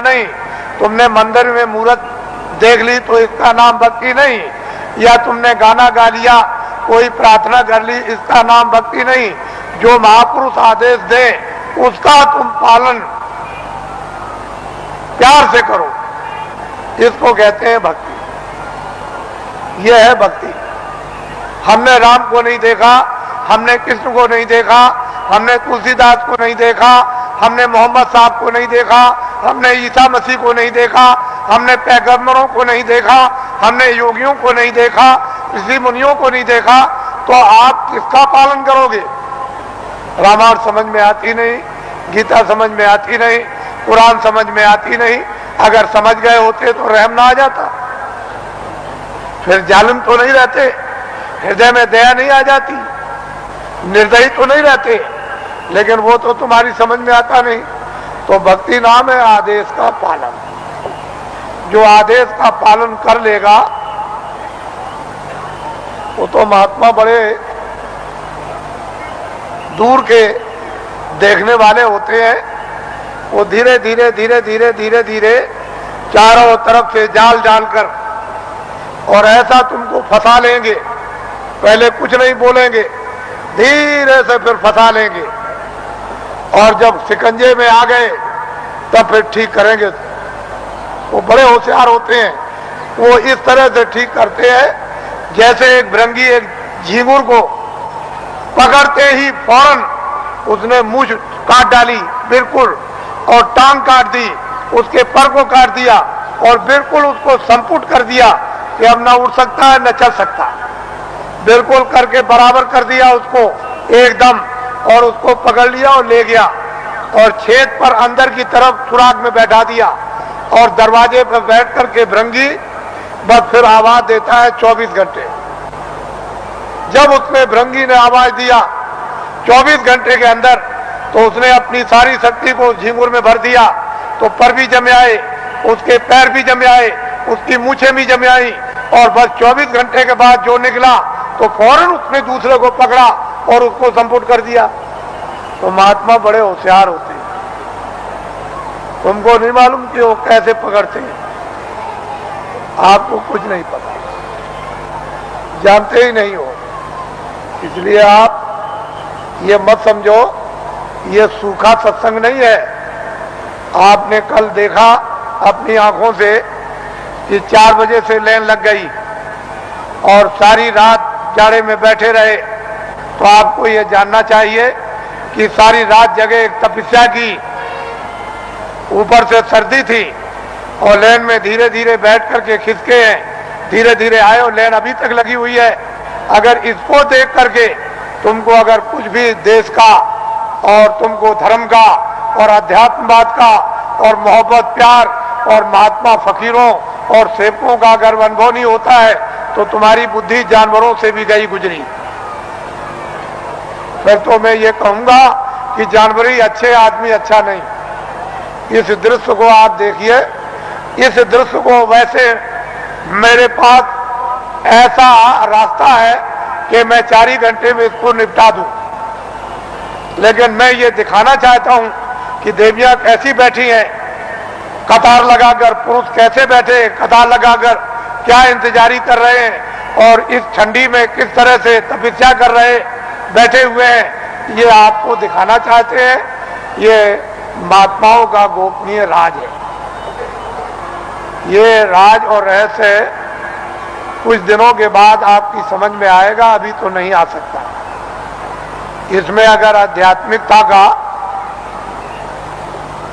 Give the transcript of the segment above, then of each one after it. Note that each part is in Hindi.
नहीं, तुमने मंदिर में मूर्त देख ली तो इसका नाम भक्ति नहीं, या तुमने गाना गा लिया, कोई प्रार्थना कर ली, इसका नाम भक्ति नहीं। जो महापुरुष आदेश दे उसका तुम पालन प्यार से करो, इसको कहते हैं भक्ति। यह है भक्ति। हमने राम को नहीं देखा, हमने कृष्ण को नहीं देखा, हमने तुलसीदास को नहीं देखा, हमने मोहम्मद साहब को नहीं देखा, हमने ईसा मसीह को नहीं देखा, हमने पैगंबरों को नहीं देखा, हमने योगियों को नहीं देखा, ऋषि मुनियों को नहीं देखा, तो आप किसका पालन करोगे? रामायण समझ में आती नहीं, गीता समझ में आती नहीं, कुरान समझ में आती नहीं। अगर समझ गए होते तो रहम ना आ जाता, फिर जालिम तो नहीं रहते, हृदय में दया नहीं आ जाती, निर्दयी तो नहीं रहते, लेकिन वो तो तुम्हारी समझ में आता नहीं। तो भक्ति नाम है आदेश का पालन। जो आदेश का पालन कर लेगा वो तो महात्मा बड़े दूर के देखने वाले होते हैं। वो धीरे धीरे धीरे धीरे धीरे धीरे चारों तरफ से जाल डालकर और ऐसा तुमको फंसा लेंगे, पहले कुछ नहीं बोलेंगे, धीरे से फिर फंसा लेंगे, और जब शिकंजे में आ गए तब फिर ठीक करेंगे। वो बड़े होशियार होते हैं, वो इस तरह से ठीक करते हैं जैसे एक भृंगी एक झींगुर को पकड़ते ही फौरन उसने मूंछ काट डाली बिल्कुल, और टांग काट दी, उसके पर को काट दिया और बिल्कुल उसको संपुट कर दिया कि अब ना उड़ सकता है न चल सकता, बिल्कुल करके बराबर कर दिया उसको एकदम, और उसको पकड़ लिया और ले गया और छेद पर अंदर की तरफ सुराग में बैठा दिया, और दरवाजे पर बैठ करके भृंगी बस फिर आवाज देता है 24 घंटे। जब उसने भृंगी ने आवाज दिया 24 घंटे के अंदर, तो उसने अपनी सारी शक्ति को झींगुर में भर दिया, तो पर भी जमे आए, उसके पैर भी जमे आए, उसकी मूछें भी जमे आई, और बस 24 घंटे के बाद जो निकला तो फौरन उसने दूसरे को पकड़ा और उसको संपुट कर दिया। तो महात्मा बड़े होशियार होते हैं, तुमको नहीं मालूम कि वो कैसे पकड़ते हैं, आपको कुछ नहीं पता, जानते ही नहीं हो। इसलिए आप ये मत समझो ये सूखा सत्संग नहीं है। आपने कल देखा अपनी आंखों से कि 4 बजे से लाइन लग गई और सारी रात जाड़े में बैठे रहे, तो आपको ये जानना चाहिए कि सारी रात जगह एक तपस्या की, ऊपर से सर्दी थी और लाइन में धीरे धीरे बैठ करके खिसके हैं, धीरे धीरे आए और लाइन अभी तक लगी हुई है। अगर इसको देख करके तुमको अगर कुछ भी देश का और तुमको धर्म का और अध्यात्मवाद का और मोहब्बत प्यार और महात्मा फकीरों और सेवकों का अगर अनुभव नहीं होता है तो तुम्हारी बुद्धि जानवरों से भी गई गुजरी। फिर तो मैं ये कहूंगा कि जानवर ही अच्छे, आदमी अच्छा नहीं। इस दृश्य को आप देखिए, इस दृश्य को वैसे मेरे पास ऐसा रास्ता है कि मैं 4 ही घंटे में इसको निपटा दूं, लेकिन मैं ये दिखाना चाहता हूं कि देवियां कैसी बैठी हैं कतार लगाकर, पुरुष कैसे बैठे कतार लगाकर क्या इंतजारी कर रहे हैं, और इस ठंडी में किस तरह से तपस्या कर रहे बैठे हुए हैं, ये आपको दिखाना चाहते हैं। ये महात्माओं का गोपनीय राज है। ये राज और रहस्य कुछ दिनों के बाद आपकी समझ में आएगा, अभी तो नहीं आ सकता। इसमें अगर आध्यात्मिकता का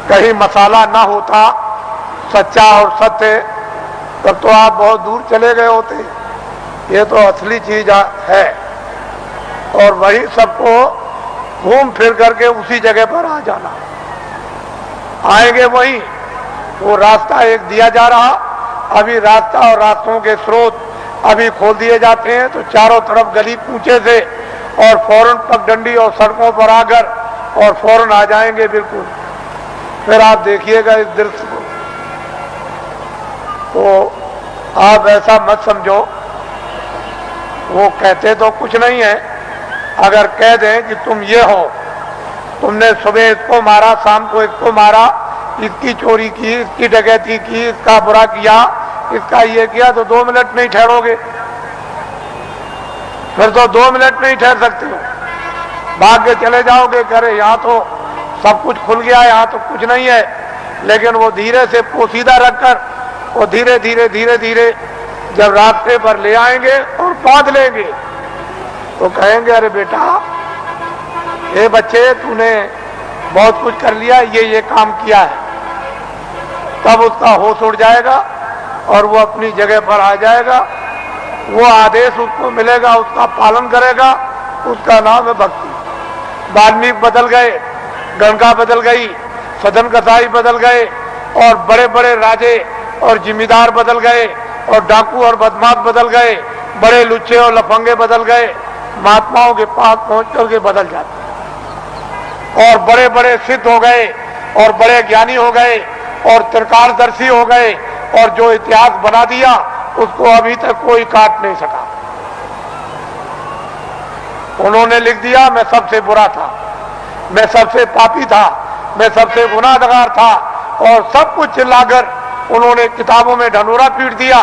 कहीं मसाला ना होता, सच्चा और सत्य, तब तो आप बहुत दूर चले गए होते। ये तो असली चीज है, और वही सबको घूम फिर करके उसी जगह पर आ जाना। आएंगे वही, वो रास्ता एक दिया जा रहा, अभी रास्ता और रास्तों के स्रोत अभी खोल दिए जाते हैं, तो चारों तरफ गली कूचे से और फौरन पगडंडी और सड़कों पर आकर और फौरन आ जाएंगे बिल्कुल। फिर आप देखिएगा इस दृश्य को, तो आप ऐसा मत समझो वो कहते तो कुछ नहीं है। अगर कह दें कि तुम ये हो, तुमने सुबह इसको मारा, शाम को इसको मारा, इसकी चोरी की, इसकी डकैती की, इसका बुरा किया, इसका ये किया, तो 2 मिनट नहीं ठहरोगे, फिर तो 2 मिनट नहीं ठहर सकते हो, भाग के चले जाओगे, करे यहाँ तो सब कुछ खुल गया, यहाँ तो कुछ नहीं है। लेकिन वो धीरे से पोशीदा रखकर वो धीरे धीरे धीरे धीरे जब रास्ते पर ले आएंगे और बांध लेंगे तो कहेंगे, अरे बेटा, ये बच्चे, तूने बहुत कुछ कर लिया, ये काम किया है। तब उसका होश उड़ जाएगा और वो अपनी जगह पर आ जाएगा। वो आदेश उसको मिलेगा, उसका पालन करेगा, उसका नाम है भक्ति। वाल्मीकि बदल गए, गंगा बदल गई, सदन कसाई बदल गए, और बड़े बड़े राजे और जिम्मेदार बदल गए, और डाकू और बदमाश बदल गए, बड़े लुच्चे और लफंगे बदल गए। महात्माओं के पास पहुंच करके बदल जाते, और बड़े बड़े सिद्ध हो गए, और बड़े ज्ञानी हो गए, और त्रिकालदर्शी हो गए, और जो इतिहास बना दिया उसको अभी तक कोई काट नहीं सका। उन्होंने लिख दिया, मैं सबसे बुरा था, मैं सबसे पापी था, मैं सबसे गुनाहगार था, और सब कुछ चिल्लाकर उन्होंने किताबों में ढंढोरा पीट दिया।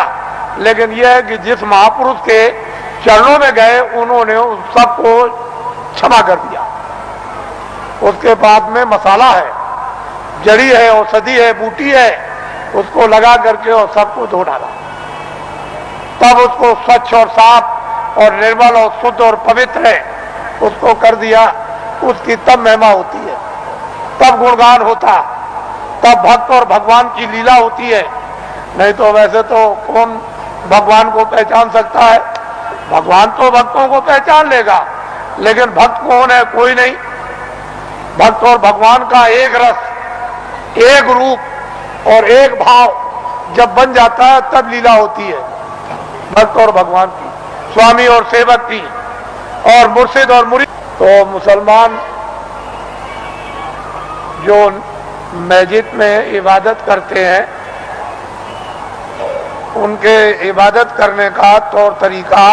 लेकिन यह है कि जिस महापुरुष के चरणों में गए उन्होंने उस सबको क्षमा कर दिया। उसके बाद में मसाला है, जड़ी है, औषधि है, बूटी है, उसको लगा करके और सबको धो डाला, तब उसको स्वच्छ और साफ और निर्मल और शुद्ध और पवित्र है उसको कर दिया। उसकी तब महिमा होती है, तब गुणगान होता, तब भक्त और भगवान की लीला होती है। नहीं तो वैसे तो कौन भगवान को पहचान सकता है? भगवान तो भक्तों को पहचान लेगा, लेकिन भक्त कौन है? कोई नहीं। भक्त और भगवान का एक रस, एक रूप और एक भाव जब बन जाता है तब लीला होती है भक्त और भगवान की, स्वामी और सेवक की, और मुर्शिद और मुरीद। तो मुसलमान जो मस्जिद में इबादत करते हैं उनके इबादत करने का तौर तरीका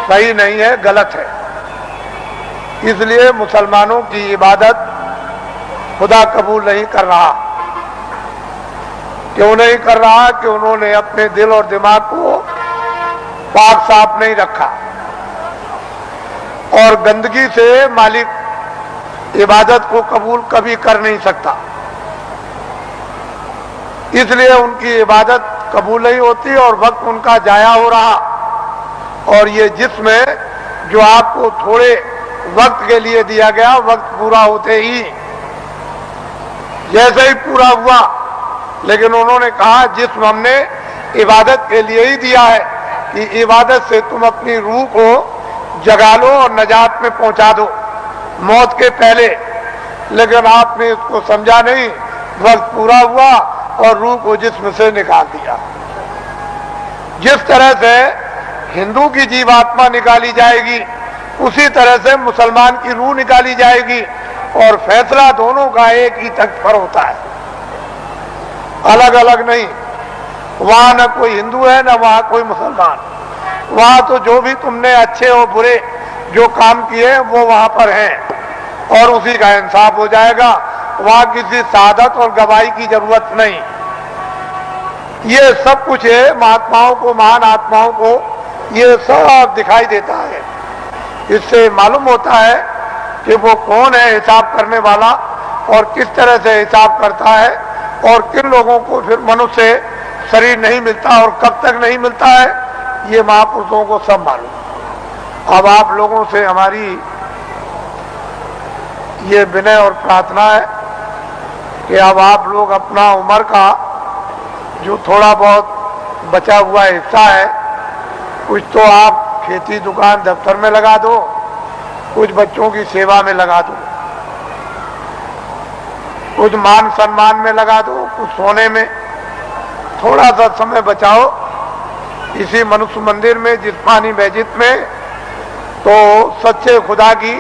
सही नहीं है, गलत है। इसलिए मुसलमानों की इबादत खुदा कबूल नहीं कर रहा। क्यों नहीं कर रहा? कि उन्होंने अपने दिल और दिमाग को पाक साफ नहीं रखा, और गंदगी से मालिक इबादत को कबूल कभी कर नहीं सकता। इसलिए उनकी इबादत कबूल नहीं होती और वक्त उनका जाया हो रहा। और ये जिस्म जो आपको थोड़े वक्त के लिए दिया गया, वक्त पूरा होते ही जैसे ही पूरा हुआ, लेकिन उन्होंने कहा जिस्म हमने इबादत के लिए ही दिया है कि इबादत से तुम अपनी रूह को जगा लो और नजात में पहुंचा दो मौत के पहले। लेकिन आपने इसको समझा नहीं, वक्त पूरा हुआ और रूह को जिस्म से निकाल दिया। जिस तरह से हिंदू की जीवात्मा निकाली जाएगी, उसी तरह से मुसलमान की रूह निकाली जाएगी, और फैसला दोनों का एक ही तख्त पर होता है, अलग अलग नहीं। वहां न कोई हिंदू है न वहां कोई मुसलमान। वहां तो जो भी तुमने अच्छे और बुरे जो काम किए वो वहां पर हैं और उसी का इंसाफ हो जाएगा। वहां किसी शहादत और गवाही की जरूरत नहीं। ये सब कुछ है, महात्माओं को, महान आत्माओं को ये सब दिखाई देता है। इससे मालूम होता है कि वो कौन है हिसाब करने वाला और किस तरह से हिसाब करता है, और किन लोगों को फिर मनुष्य शरीर नहीं मिलता और कब तक नहीं मिलता है, ये महापुरुषों को सब मालूम। अब आप लोगों से हमारी ये विनय और प्रार्थना है कि अब आप लोग अपना उम्र का जो थोड़ा बहुत बचा हुआ हिस्सा है, कुछ तो आप खेती दुकान दफ्तर में लगा दो, कुछ बच्चों की सेवा में लगा दो, कुछ मान सम्मान में लगा दो, कुछ सोने में। थोड़ा सा समय बचाओ इसी मनुष्य मंदिर में, जिस्मानी मस्जिद में, तो सच्चे खुदा की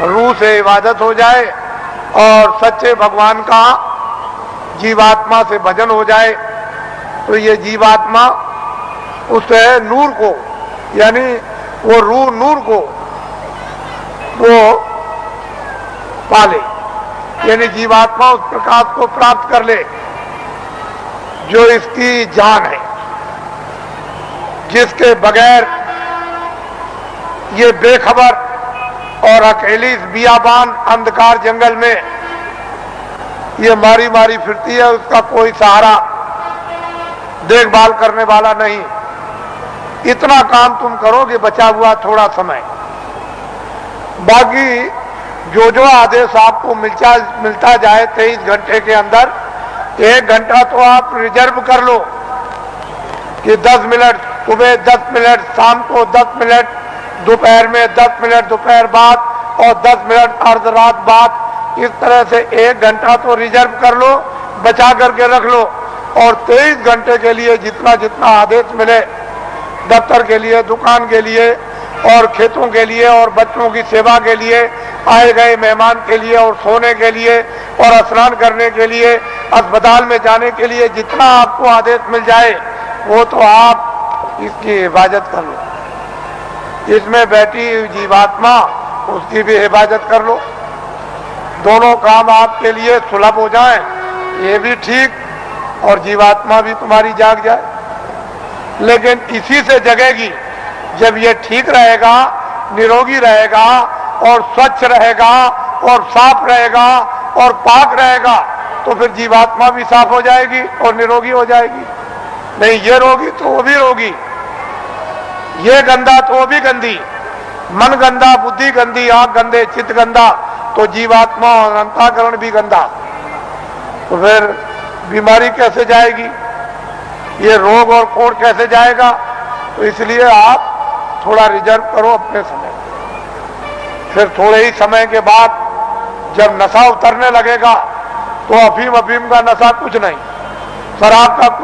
रूह से इबादत हो जाए और सच्चे भगवान का जीवात्मा से भजन हो जाए। तो ये जीवात्मा उस नूर को, यानी वो रूह नूर को वो पाले। यानी जीवात्मा उस प्रकाश को प्राप्त कर ले जो इसकी जान है, जिसके बगैर ये बेखबर और अकेली इस बियाबान अंधकार जंगल में ये मारी मारी फिरती है, उसका कोई सहारा देखभाल करने वाला नहीं। इतना काम तुम करोगे बचा हुआ थोड़ा समय, बाकी जो जो आदेश आपको मिलता जाए 23 घंटे के अंदर 1 घंटा तो आप रिजर्व कर लो कि 10 मिनट सुबह, 10 मिनट शाम को, 10 मिनट दोपहर में, 10 मिनट दोपहर बाद और 10 मिनट अर्ध रात बाद। इस तरह से 1 घंटा तो रिजर्व कर लो, बचा करके रख लो। और 23 घंटे के लिए जितना जितना आदेश मिले, दफ्तर के लिए, दुकान के लिए और खेतों के लिए और बच्चों की सेवा के लिए, आए गए मेहमान के लिए और सोने के लिए और स्नान करने के लिए, अस्पताल में जाने के लिए, जितना आपको आदेश मिल जाए वो तो आप इसकी हिफाजत कर लो। इसमें बैठी जीवात्मा उसकी भी हिफाजत कर लो। दोनों काम आपके लिए सुलभ हो जाएं, ये भी ठीक और जीवात्मा भी तुम्हारी जाग जाए। लेकिन इसी से जगेगी जब ये ठीक रहेगा, निरोगी रहेगा और स्वच्छ रहेगा और साफ रहेगा और पाक रहेगा, तो फिर जीवात्मा भी साफ हो जाएगी और निरोगी हो जाएगी। नहीं ये रोगी तो वो भी रोगी, ये गंदा तो वो भी गंदी, मन गंदा, बुद्धि गंदी, आंख गंदे, चित्त गंदा, तो जीवात्मा और अंतःकरण भी गंदा, तो फिर बीमारी कैसे जाएगी, ये रोग और कोढ़ कैसे जाएगा। तो इसलिए आप थोड़ा रिजर्व करो अपने समय, फिर थोड़े ही समय के बाद जब नशा उतरने लगेगा तो अफीम का नशा कुछ नहीं, शराब का कुछ